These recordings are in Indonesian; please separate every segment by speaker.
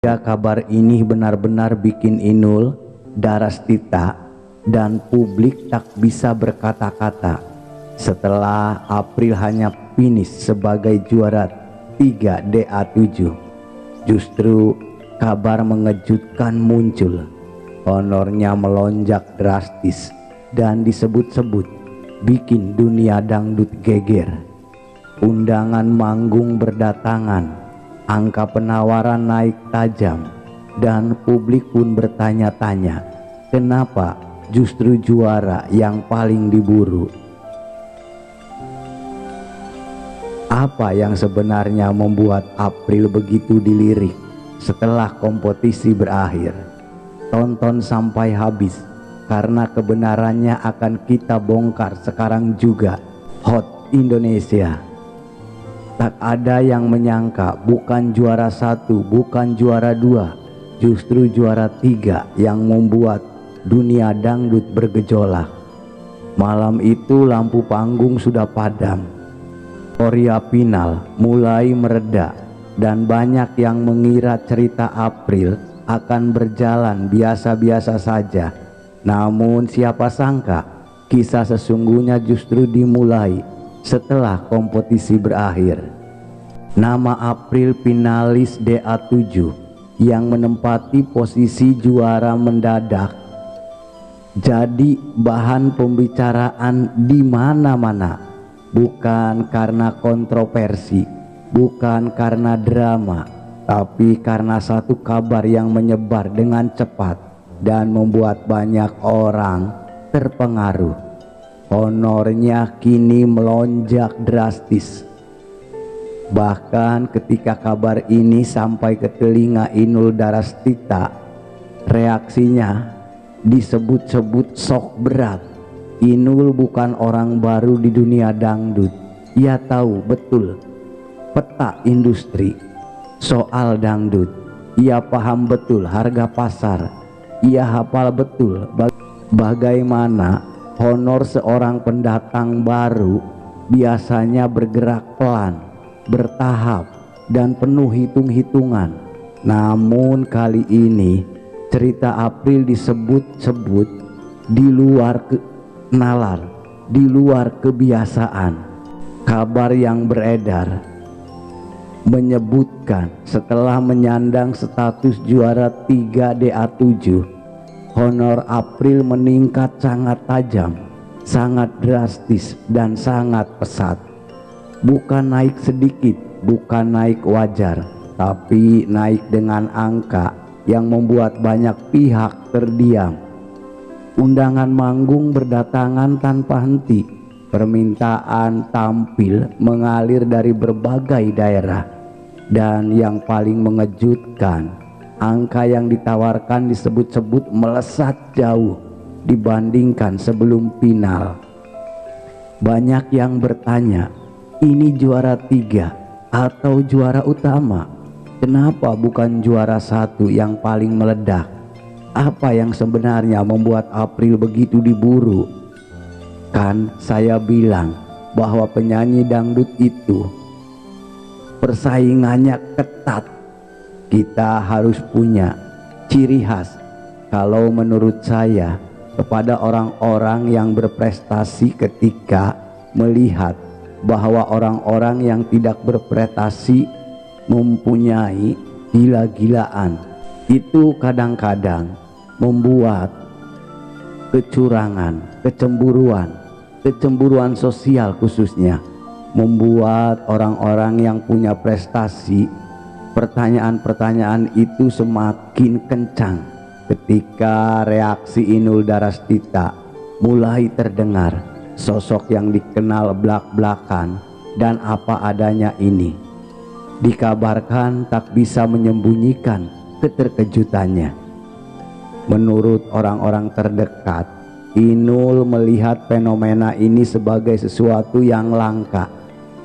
Speaker 1: Ya, kabar ini benar-benar bikin Inul Darastita dan publik tak bisa berkata-kata. Setelah April hanya finish sebagai juara 3 DA7, justru kabar mengejutkan muncul. Honornya melonjak drastis dan disebut-sebut bikin dunia dangdut geger. Undangan manggung berdatangan, angka penawaran naik tajam, dan publik pun bertanya-tanya, kenapa justru juara yang paling diburu? Apa yang sebenarnya membuat April begitu dilirik setelah kompetisi berakhir? Tonton sampai habis, karena kebenarannya akan kita bongkar sekarang juga. Hot Indonesia. Tak ada yang menyangka bukan juara 1, bukan juara 2, justru juara 3 yang membuat dunia dangdut bergejolak. Malam itu lampu panggung sudah padam, euforia final mulai mereda, dan banyak yang mengira cerita April akan berjalan biasa-biasa saja. Namun siapa sangka kisah sesungguhnya justru dimulai setelah kompetisi berakhir. Nama April finalis DA7 yang menempati posisi juara mendadak jadi bahan pembicaraan di mana-mana, bukan karena kontroversi, bukan karena drama, tapi karena satu kabar yang menyebar dengan cepat dan membuat banyak orang terpengaruh. Honornya kini melonjak drastis. Bahkan ketika kabar ini sampai ke telinga Inul Darastita, reaksinya disebut-sebut sok berat. Inul bukan orang baru di dunia dangdut. Ia tahu betul peta industri soal dangdut. Ia paham betul harga pasar. Ia hafal betul bagaimana honor seorang pendatang baru biasanya bergerak pelan, bertahap, dan penuh hitung-hitungan. Namun kali ini cerita April disebut-sebut di luar nalar, di luar kebiasaan. Kabar yang beredar menyebutkan setelah menyandang status juara 3 DA7, honor April meningkat sangat tajam, sangat drastis, dan sangat pesat. Bukan naik sedikit, bukan naik wajar, tapi naik dengan angka yang membuat banyak pihak terdiam. Undangan manggung berdatangan tanpa henti. Permintaan tampil mengalir dari berbagai daerah, dan yang paling mengejutkan, angka yang ditawarkan disebut-sebut melesat jauh dibandingkan sebelum final. Banyak yang bertanya, ini juara 3 atau juara utama? Kenapa bukan juara 1 yang paling meledak? Apa yang sebenarnya membuat April begitu diburu? Kan saya bilang bahwa penyanyi dangdut itu persaingannya ketat. Kita harus punya ciri khas. Kalau menurut saya, kepada orang-orang yang berprestasi, ketika melihat bahwa orang-orang yang tidak berprestasi mempunyai gila-gilaan, itu kadang-kadang membuat kecurangan, kecemburuan sosial khususnya, membuat orang-orang yang punya prestasi, pertanyaan-pertanyaan itu semakin kencang. Ketika reaksi Inul Darastita mulai terdengar, sosok yang dikenal belak-belakan dan apa adanya ini dikabarkan tak bisa menyembunyikan keterkejutannya. Menurut orang-orang terdekat, Inul melihat fenomena ini sebagai sesuatu yang langka,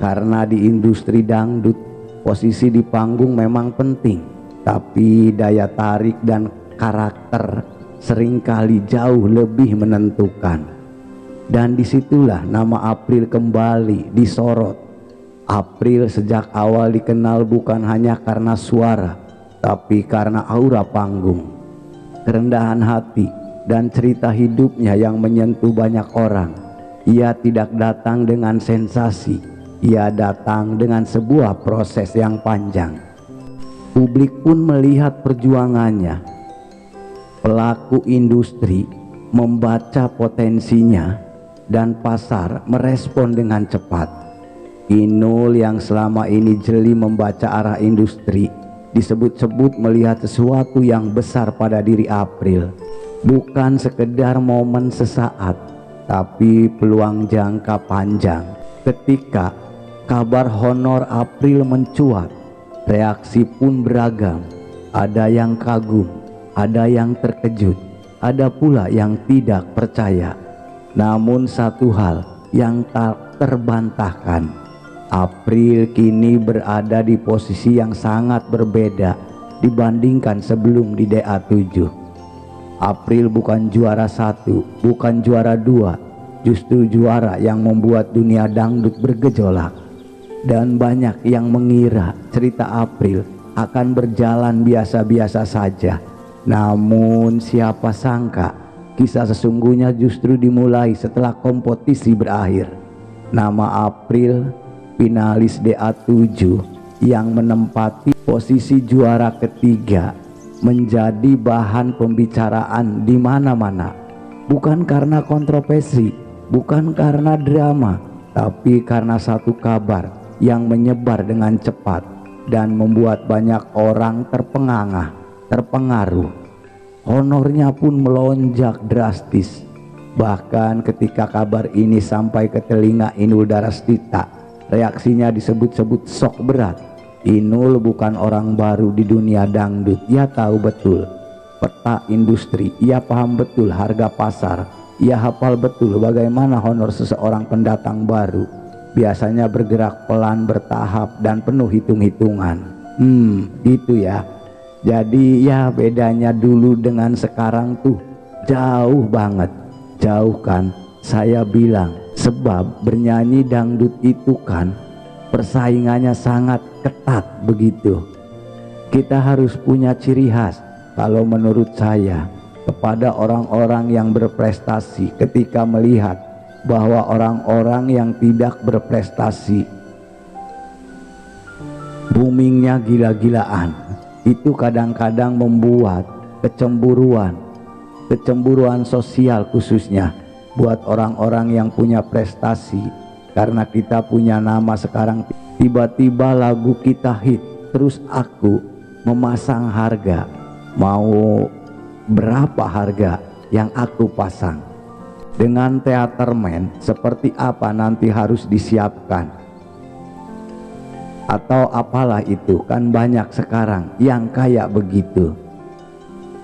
Speaker 1: karena di industri dangdut posisi di panggung memang penting, tapi daya tarik dan karakter seringkali jauh lebih menentukan. Dan disitulah nama April kembali disorot. April sejak awal dikenal bukan hanya karena suara, tapi karena aura panggung, kerendahan hati, dan cerita hidupnya yang menyentuh banyak orang. Ia tidak datang dengan sensasi, ia datang dengan sebuah proses yang panjang. Publik pun melihat perjuangannya. Pelaku industri membaca potensinya dan pasar merespon dengan cepat. Inul yang selama ini jeli membaca arah industri disebut-sebut melihat sesuatu yang besar pada diri April. Bukan sekedar momen sesaat, tapi peluang jangka panjang. Ketika kabar honor April mencuat, reaksi pun beragam. Ada yang kagum, ada yang terkejut, ada pula yang tidak percaya. Namun satu hal yang tak terbantahkan, April kini berada di posisi yang sangat berbeda dibandingkan sebelum di DA7. April bukan juara 1, bukan juara 2, justru juara yang membuat dunia dangdut bergejolak. Dan banyak yang mengira cerita April akan berjalan biasa-biasa saja. Namun siapa sangka kisah sesungguhnya justru dimulai setelah kompetisi berakhir. Nama April, finalis DA7 yang menempati posisi juara ketiga, menjadi bahan pembicaraan di mana-mana. Bukan karena kontroversi, bukan karena drama, tapi karena satu kabar yang menyebar dengan cepat dan membuat banyak orang terpengangah, terpengaruh. Honornya pun melonjak drastis. Bahkan ketika kabar ini sampai ke telinga Inul Daratista, reaksinya disebut-sebut shock berat. Inul bukan orang baru di dunia dangdut. Ia tahu betul peta industri, ia paham betul harga pasar, ia hafal betul bagaimana honor seseorang pendatang baru. Biasanya bergerak pelan, bertahap, dan penuh hitung-hitungan. Gitu ya. Jadi ya bedanya dulu dengan sekarang tuh jauh banget. Jauh kan? Saya bilang, sebab bernyanyi dangdut itu kan persaingannya sangat ketat begitu. Kita harus punya ciri khas kalau menurut saya kepada orang-orang yang berprestasi ketika melihat bahwa orang-orang yang tidak berprestasi boomingnya gila-gilaan. Itu kadang-kadang membuat kecemburuan sosial khususnya buat orang-orang yang punya prestasi. Karena kita punya nama sekarang, tiba-tiba lagu kita hit, terus aku memasang harga. Mau berapa harga yang aku pasang? Dengan teatermen seperti apa nanti harus disiapkan? Atau apalah itu, kan banyak sekarang yang kayak begitu.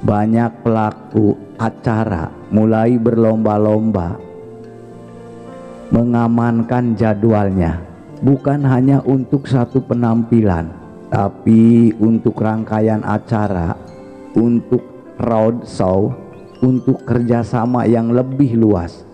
Speaker 1: Banyak pelaku acara mulai berlomba-lomba mengamankan jadwalnya, bukan hanya untuk satu penampilan, tapi untuk rangkaian acara, untuk roadshow, untuk kerjasama yang lebih luas.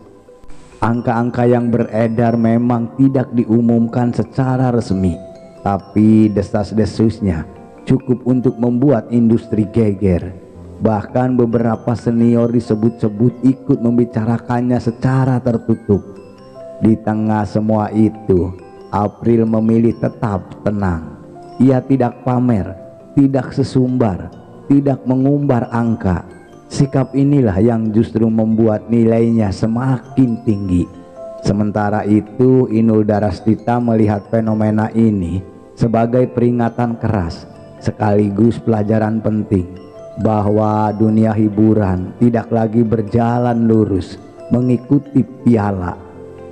Speaker 1: Angka-angka yang beredar memang tidak diumumkan secara resmi, tapi desas-desusnya cukup untuk membuat industri geger. Bahkan beberapa senior disebut-sebut ikut membicarakannya secara tertutup. Di tengah semua itu, April memilih tetap tenang. Ia tidak pamer, tidak sesumbar, tidak mengumbar angka. Sikap inilah yang justru membuat nilainya semakin tinggi. Sementara itu, Inul Daratista melihat fenomena ini sebagai peringatan keras sekaligus pelajaran penting bahwa dunia hiburan tidak lagi berjalan lurus mengikuti piala.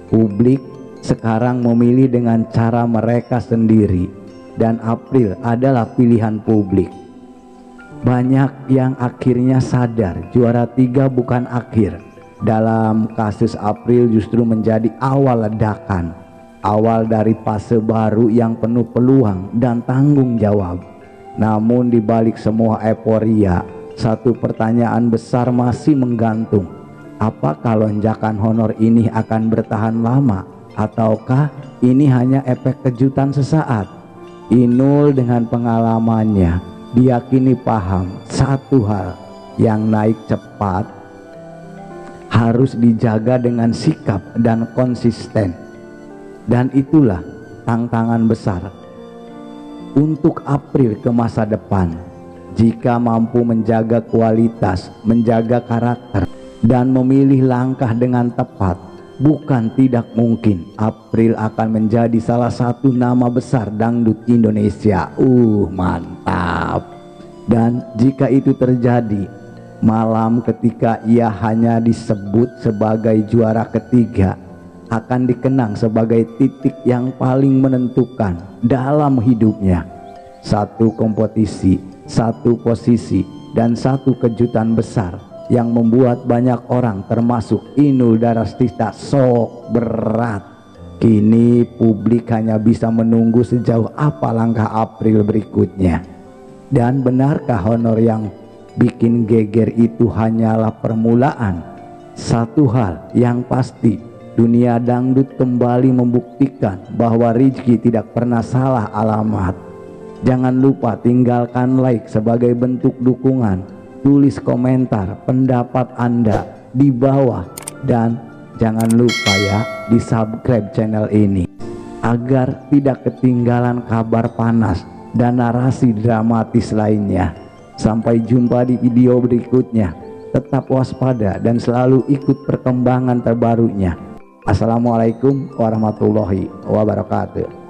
Speaker 1: Publik sekarang memilih dengan cara mereka sendiri, dan April adalah pilihan publik. Banyak yang akhirnya sadar juara 3 bukan akhir. Dalam kasus April justru menjadi awal ledakan, awal dari fase baru yang penuh peluang dan tanggung jawab. Namun di balik semua euforia, satu pertanyaan besar masih menggantung. Apakah lonjakan honor ini akan bertahan lama, ataukah ini hanya efek kejutan sesaat? Inul dengan pengalamannya dia kini paham satu hal, yang naik cepat harus dijaga dengan sikap dan konsisten. Dan itulah tantangan besar untuk April ke masa depan. Jika mampu menjaga kualitas, menjaga karakter, dan memilih langkah dengan tepat, bukan tidak mungkin April akan menjadi salah satu nama besar dangdut Indonesia. Mantap. Dan jika itu terjadi, malam ketika ia hanya disebut sebagai juara ketiga akan dikenang sebagai titik yang paling menentukan dalam hidupnya. Satu kompetisi, satu posisi, dan satu kejutan besar yang membuat banyak orang termasuk Inul Daratista sok berat. Kini publik hanya bisa menunggu sejauh apa langkah April berikutnya. Dan benarkah honor yang bikin geger itu hanyalah permulaan? Satu hal yang pasti, dunia dangdut kembali membuktikan bahwa Rizky tidak pernah salah alamat. Jangan lupa tinggalkan like sebagai bentuk dukungan, tulis komentar pendapat Anda di bawah, dan jangan lupa ya di subscribe channel ini agar tidak ketinggalan kabar panas dan narasi dramatis lainnya. Sampai jumpa di video berikutnya. Tetap waspada dan selalu ikut perkembangan terbarunya. Assalamualaikum warahmatullahi wabarakatuh.